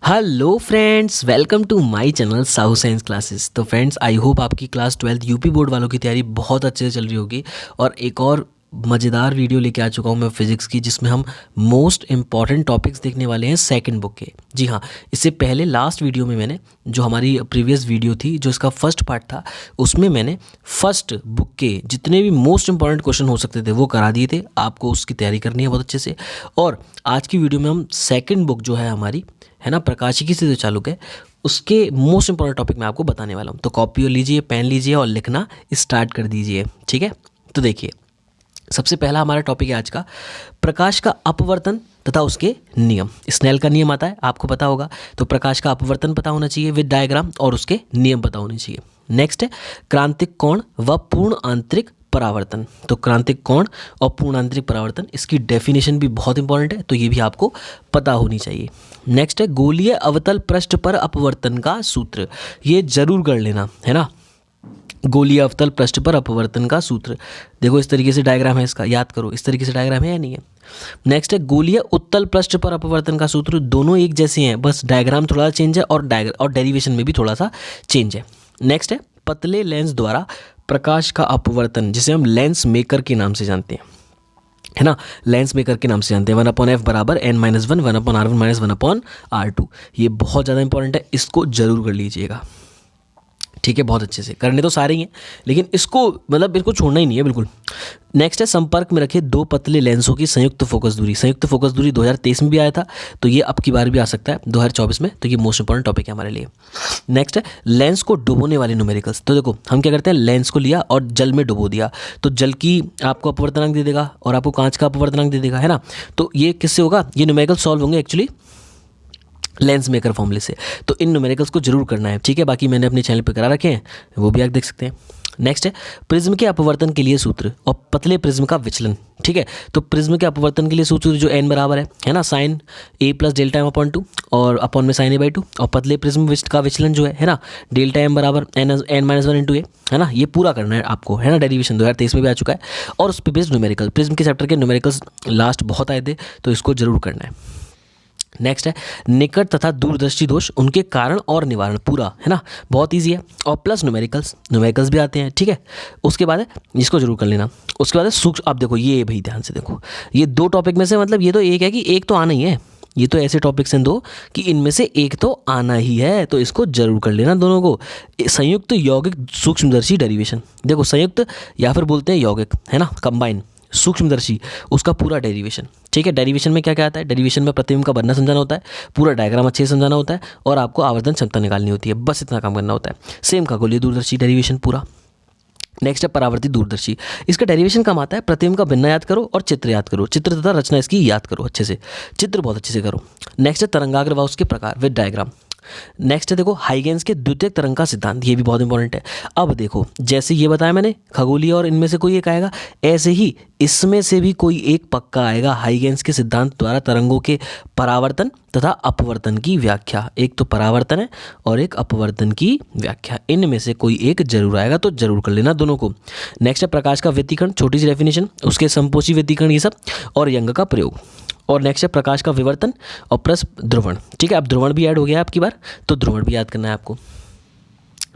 Hello friends, welcome to my channel Sahu Science Classes. तो friends, I hope आपकी class 12th UP board वालों की तैयारी बहुत अच्छे से चल रही होगी। और एक और मज़ेदार वीडियो लेके आ चुका हूँ मैं फिज़िक्स की, जिसमें हम मोस्ट इम्पॉर्टेंट टॉपिक्स देखने वाले हैं सेकंड बुक के। जी हाँ, इससे पहले लास्ट वीडियो में मैंने जो हमारी प्रीवियस वीडियो थी, जो इसका फर्स्ट पार्ट था, उसमें मैंने फर्स्ट बुक के जितने भी मोस्ट इंपॉर्टेंट क्वेश्चन हो सकते थे वो करा दिए थे। आपको उसकी तैयारी करनी है बहुत अच्छे से। और आज की वीडियो में हम सेकेंड बुक जो है हमारी, है ना, प्रकाशिकी से जो चालुक है, उसके मोस्ट इंपॉर्टेंट टॉपिक मैं आपको बताने वाला हूँ। तो कॉपी लीजिए, पेन लीजिए और लिखना स्टार्ट कर दीजिए। ठीक है, तो देखिए, सबसे पहला हमारा टॉपिक है आज का प्रकाश का अपवर्तन तथा उसके नियम। स्नेल का नियम आता है, आपको पता होगा। तो प्रकाश का अपवर्तन पता होना चाहिए विद डायग्राम, और उसके नियम पता होने चाहिए। नेक्स्ट है क्रांतिक कोण व पूर्ण आंतरिक परावर्तन। तो क्रांतिक कोण और पूर्ण आंतरिक परावर्तन, इसकी डेफिनेशन भी बहुत इंपॉर्टेंट है, तो ये भी आपको पता होनी चाहिए। नेक्स्ट है गोलीय अवतल पृष्ठ पर अपवर्तन का सूत्र। ये जरूर कर लेना, है ना। गोलीय अवतल पृष्ठ पर अपवर्तन का सूत्र, देखो इस तरीके से डायग्राम है, इसका याद करो। इस तरीके से डायग्राम है या नहीं है। नेक्स्ट है गोलीय उत्तल पृष्ठ पर अपवर्तन का सूत्र। दोनों एक जैसे हैं, बस डायग्राम थोड़ा चेंज है और डेरिवेशन में भी थोड़ा सा चेंज है। नेक्स्ट है पतले लेंस द्वारा प्रकाश का अपवर्तन, जिसे हम लेंस मेकर के नाम से जानते हैं, है ना। लेंस मेकर के नाम से जानते हैं। 1/f बराबर n-1 1/r1 1/r2। ये बहुत ज़्यादा इंपॉर्टेंट है, इसको जरूर कर लीजिएगा। ठीक है, बहुत अच्छे से करने तो सारे ही हैं, लेकिन इसको मतलब इसको छोड़ना ही नहीं है बिल्कुल। नेक्स्ट है संपर्क में रखे दो पतले लेंसों की संयुक्त फोकस दूरी। संयुक्त फोकस दूरी 2023 में भी आया था, तो ये अब की बार भी आ सकता है 2024 में। तो ये मोस्ट इंपॉर्टेंट टॉपिक है हमारे लिए। नेक्स्ट है लेंस को डुबोने वाले न्यूमेरिकल्स। तो देखो हम क्या करते हैं, लेंस को लिया और जल में डुबो दिया, तो जल की आपको अपवर्तनांक दे देगा और आपको कांच का अपवर्तनांक दे देगा, है ना। तो ये किससे होगा, ये न्यूमेरिकल सॉल्व होंगे एक्चुअली लेंस मेकर फॉर्मूले से। तो इन न्यूमेरिकल्स को जरूर करना है। ठीक है, बाकी मैंने अपने चैनल पर करा रखे हैं, वो भी आप देख सकते हैं। नेक्स्ट है प्रिज्म के अपवर्तन के लिए सूत्र और पतले प्रिज्म का विचलन। ठीक है, तो प्रिज्म के अपवर्तन के लिए सूत्र जो n बराबर है ना, sine a plus delta m upon 2 और अपॉन में साइन a बाई 2। और पतले प्रिज्म का विचलन जो है ना, डेल्टा m बराबर n-1 इंटू a, है ना। ये पूरा करना है आपको, है ना। डेरिवेशन 2023 में भी आ चुका है। और उस पर बेस्ड न्यूमेरिकल, प्रिज्म के चैप्टर के न्यूमेरिकल्स लास्ट बहुत आए थे, तो इसको जरूर करना है। नेक्स्ट है निकट तथा दूरदृष्टि दोष, उनके कारण और निवारण, पूरा, है ना। बहुत इजी है। और प्लस न्यूमेरिकल्स भी आते हैं। ठीक है, उसके बाद है, इसको जरूर कर लेना। उसके बाद है सूक्ष्म। आप देखो ये भाई ध्यान से देखो, ये दो टॉपिक में से मतलब ये तो एक है कि एक तो आना ही है। ये तो ऐसे टॉपिक्स हैं दो कि इनमें से एक तो आना ही है, तो इसको जरूर कर लेना दोनों को। संयुक्त यौगिक सूक्ष्मदर्शी डेरिवेशन, देखो संयुक्त या फिर बोलते हैं यौगिक, है ना, कंबाइन सूक्ष्मदर्शी, उसका पूरा डेरिवेशन। ठीक है, डेरिवेशन में क्या क्या आता है, डेरिवेशन में प्रतिबिंब का बनना समझाना होता है, पूरा डायग्राम अच्छे से समझाना होता है, और आपको आवर्धन क्षमता निकालनी होती है। बस इतना काम करना होता है। सेम का गोलीय दूरदर्शी डेरिवेशन पूरा। नेक्स्ट है परावर्ती दूरदर्शी। इसका डेरिवेशन कम आता है, प्रतिबिंब का बनना याद करो और चित्र याद करो, चित्र तथा रचना इसकी याद करो अच्छे से, चित्र बहुत अच्छे से करो। नेक्स्ट है तरंगाग्र व उसके प्रकार विद डायग्राम। नेक्स्ट है देखो हाइगेंस के द्वितीयक तरंग का सिद्धांत, ये भी बहुत इंपॉर्टेंट है। अब देखो जैसे ये बताया मैंने खगोलीय और इनमें से कोई एक आएगा, ऐसे ही इसमें से भी कोई एक पक्का आएगा। हाइगेंस के सिद्धांत द्वारा तरंगों के परावर्तन तथा अपवर्तन की व्याख्या, एक तो परावर्तन है और एक अपवर्तन की व्याख्या, इनमें से कोई एक जरूर आएगा, तो जरूर कर लेना दोनों को। नेक्स्ट है प्रकाश का व्यतिकरण, छोटी सी डेफिनेशन, उसके संपोषी व्यतिकरण, ये सब, और यंग का प्रयोग। और नेक्स्ट है प्रकाश का विवर्तन और प्लस ध्रुवण। ठीक है, अब ध्रुवण भी ऐड हो गया आपकी बार, तो ध्रुवण भी याद करना है आपको।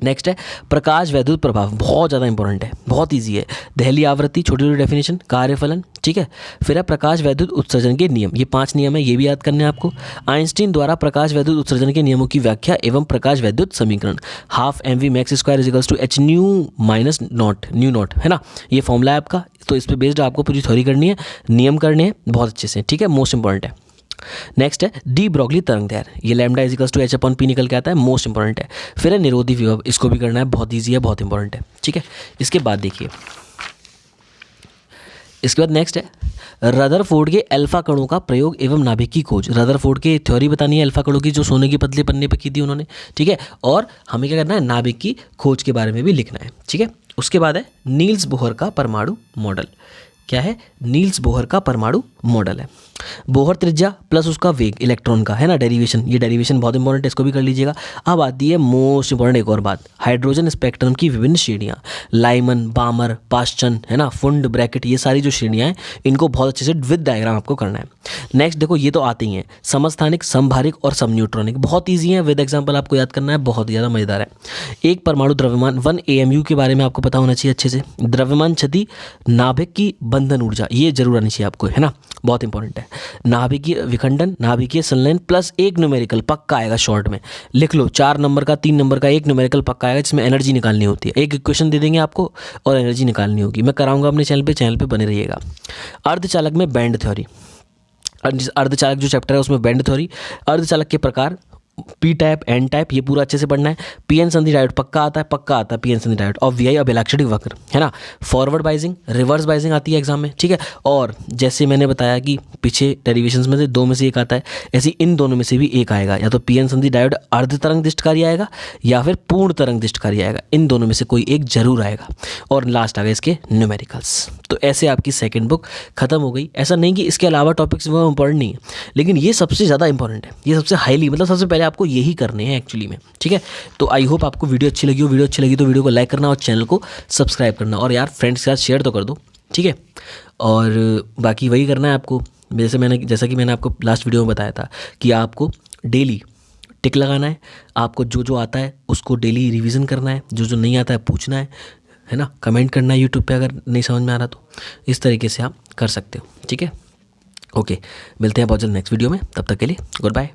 नेक्स्ट है प्रकाश वैद्युत प्रभाव, बहुत ज़्यादा इंपॉर्टेंट है, बहुत इजी है। दहली आवृत्ति, छोटी छोटी डेफिनेशन, कार्यफलन। ठीक है, फिर है प्रकाश वैद्युत उत्सर्जन के नियम, ये 5 नियम है, ये भी याद करने हैं आपको। आइंस्टीन द्वारा प्रकाश वैद्युत उत्सर्जन के नियमों की व्याख्या एवं प्रकाश वैद्युत समीकरण, ½ mv max square equals to h nu minus naught, nu naught, है ना। ये फॉर्मूला है आपका, तो इस पर बेस्ड आपको पूरी थ्योरी करनी है, नियम करने हैं बहुत अच्छे से। ठीक है, मोस्ट इंपॉर्टेंट है। नेक्स्ट है डी ब्रॉगली तरंग दैर्घ्य, ये lambda equals to h upon p निकल के आता है, मोस्ट इंपॉर्टेंट है। फिर है निरोधी विभव, इसको भी करना है, बहुत ईजी है, बहुत इंपॉर्टेंट है। ठीक है, इसके बाद देखिए, इसके बाद नेक्स्ट है रदरफोर्ड के अल्फा कणों का प्रयोग एवं नाभिक की खोज। रदरफोर्ड की थ्योरी बतानी है अल्फा कणों की, जो सोने के पतले पन्ने पे की थी उन्होंने। ठीक है, और हमें क्या करना है, नाभिक की खोज के बारे में भी लिखना है। ठीक है, उसके बाद है नील्स बोहर का परमाणु मॉडल। क्या है, नील्स बोहर का परमाणु मॉडल है। बोहर त्रिज्या प्लस उसका वेग इलेक्ट्रॉन का है ना, डेरिवेशन, ये डेरिवेशन बहुत इंपॉर्टेंट है, इसको भी कर लीजिएगा। अब आती है मोस्ट इंपॉर्टेंट एक और बात, हाइड्रोजन स्पेक्ट्रम की विभिन्न श्रेणियाँ, लाइमन, बामर, पास्चन है ना, फुंड, ब्रैकेट, ये सारी जो श्रेणियाँ हैं इनको बहुत अच्छे से विद डायग्राम आपको करना है। नेक्स्ट देखो, ये तो आती हैं, समस्थानिक, समभारिक और समन्यूट्रॉनिक, बहुत ईजी है, विद एग्जाम्पल आपको याद करना है, बहुत ज़्यादा मजेदार है। एक परमाणु द्रव्यमान 1 AMU के बारे में आपको पता होना चाहिए अच्छे से। द्रव्यमान क्षति, नाभिक की बंधन ऊर्जा, ये जरूर आनी चाहिए आपको, है ना, बहुत इंपॉर्टेंट है। नाभिकीय विखंडन, नाभिकीय संलयन प्लस एक न्यूमेरिकल पक्का आएगा, शॉर्ट में लिख लो, 4 नंबर का 3 नंबर का एक न्यूमेरिकल पक्का आएगा, जिसमें एनर्जी निकालनी होती है। एक इक्वेशन दे देंगे आपको और एनर्जी निकालनी होगी, मैं कराऊंगा अपने चैनल पे बने रहिएगा। अर्धचालक में बैंड थ्योरी, अर्धचालक जो चैप्टर है उसमें बैंड थ्योरी, अर्धचालक के प्रकार, पी टाइप, एन टाइप, ये पूरा अच्छे से पढ़ना है। पीएन संधि डायोड पक्का आता है पीएन संधि डायोड, और वीआई अभिलाक्षणिक वक्र, है ना। फॉरवर्ड बाइजिंग, रिवर्स बाइजिंग आती है एग्जाम में, ठीक है। और जैसे मैंने बताया कि पीछे डेरिवेशंस में से 2 में से एक आता है, ऐसे इन दोनों में से भी एक आएगा, या तो पीएन संधि डायोड अर्ध तरंग दिष्टकारी आएगा या फिर पूर्ण तरंग दिष्टकारी आएगा, इन दोनों में से कोई एक जरूर आएगा। और लास्ट आ गए इसके न्यूमेरिकल्स। तो ऐसे आपकी सेकंड बुक खत्म हो गई। ऐसा नहीं कि इसके अलावा टॉपिक्स वो इंपॉर्टेंट नहीं है, लेकिन ये सबसे ज़्यादा इंपॉर्टेंट है, ये सबसे हाईली, मतलब सबसे पहले आपको यही करने हैं एक्चुअली में, ठीक है। तो आई होप आपको वीडियो अच्छी लगी हो, वीडियो अच्छी लगी तो वीडियो को लाइक करना और चैनल को सब्सक्राइब करना, और यार फ्रेंड्स के साथ शेयर तो कर दो, ठीक है। और बाकी वही करना है आपको, जैसा कि मैंने आपको लास्ट वीडियो में बताया था कि आपको डेली टिक लगाना है, आपको जो जो आता है उसको डेली रिवीजन करना है, जो जो नहीं आता है पूछना है ना, कमेंट करना है यूट्यूब पे अगर नहीं समझ में आ रहा तो, इस तरीके से आप कर सकते हो, ठीक है। ओके, मिलते हैं बहुत जल्द नेक्स्ट वीडियो में, तब तक के लिए गुड बाय।